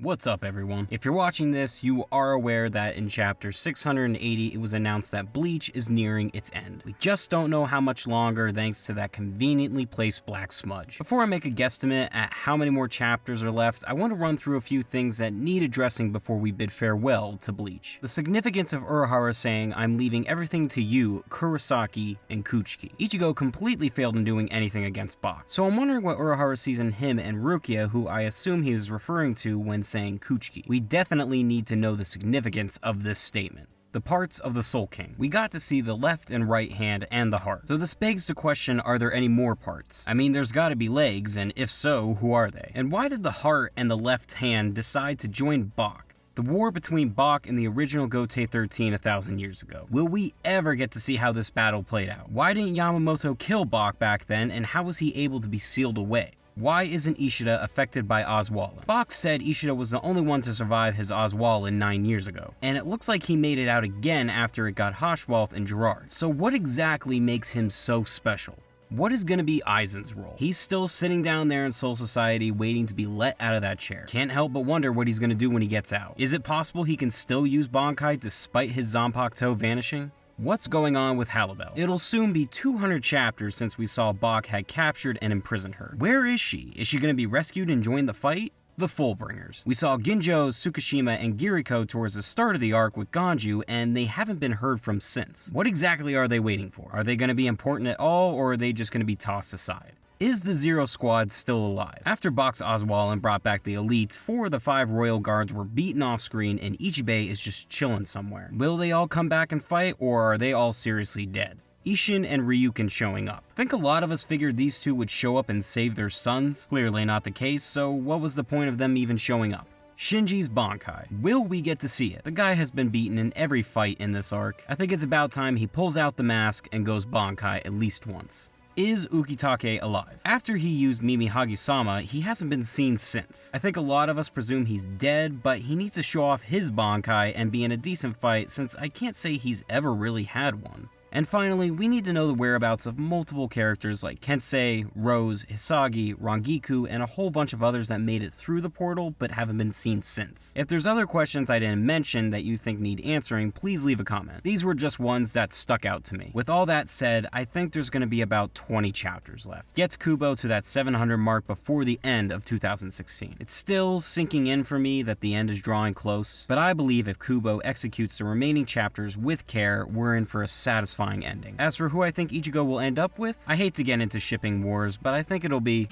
What's up, everyone? If you're watching this, you are aware that in chapter 680 it was announced that Bleach is nearing its end. We just don't know how much longer thanks to that conveniently placed black smudge. Before I make a guesstimate at how many more chapters are left, I want to run through a few things that need addressing before we bid farewell to Bleach. The significance of Urahara saying, "I'm leaving everything to you, Kurosaki and Kuchiki." Ichigo completely failed in doing anything against Bach, so I'm wondering what Urahara sees in him and Rukia, who I assume he was referring to when saying Kuchiki. We definitely need to know the significance of this statement. The parts of the Soul King. We got to see the left and right hand and the heart. So this begs the question, are there any more parts? I mean, there's gotta be legs, and if so, who are they? And why did the heart and the left hand decide to join Bach? The war between Bach and the original Gotei 13 1,000 years ago. Will we ever get to see how this battle played out? Why didn't Yamamoto kill Bach back then, and how was he able to be sealed away? Why isn't Ishida affected by Oswalin? Bach said Ishida was the only one to survive his Oswalin 9 years ago, and it looks like he made it out again after it got Haschwalth and Gerard. So what exactly makes him so special? What is gonna be Aizen's role? He's still sitting down there in Soul Society waiting to be let out of that chair. Can't help but wonder what he's gonna do when he gets out. Is it possible he can still use Bankai despite his Zanpakuto vanishing? What's going on with Halibel? It'll soon be 200 chapters since we saw Bach had captured and imprisoned her. Where is she? Is she gonna be rescued and join the fight? The Fullbringers. We saw Ginjo, Tsukishima, and Giriko towards the start of the arc with Ganju, and they haven't been heard from since. What exactly are they waiting for? Are they gonna be important at all, or are they just gonna be tossed aside? Is the Zero Squad still alive? After Bach's Oswalin brought back the elites, 4 of the 5 royal guards were beaten off screen and Ichibei is just chilling somewhere. Will they all come back and fight, or are they all seriously dead? Ishin and Ryukin showing up. Think a lot of us figured these two would show up and save their sons? Clearly not the case, so what was the point of them even showing up? Shinji's Bankai. Will we get to see it? The guy has been beaten in every fight in this arc. I think it's about time he pulls out the mask and goes Bankai at least once. Is Ukitake alive? After he used Mimi Hagi-sama, he hasn't been seen since. I think a lot of us presume he's dead, but he needs to show off his Bankai and be in a decent fight since I can't say he's ever really had one. And finally, we need to know the whereabouts of multiple characters like Kensei, Rose, Hisagi, Rangiku, and a whole bunch of others that made it through the portal but haven't been seen since. If there's other questions I didn't mention that you think need answering, please leave a comment. These were just ones that stuck out to me. With all that said, I think there's going to be about 20 chapters left. Get Kubo to that 700 mark before the end of 2016. It's still sinking in for me that the end is drawing close, but I believe if Kubo executes the remaining chapters with care, we're in for a satisfying ending. As for who I think Ichigo will end up with, I hate to get into shipping wars, but I think it'll be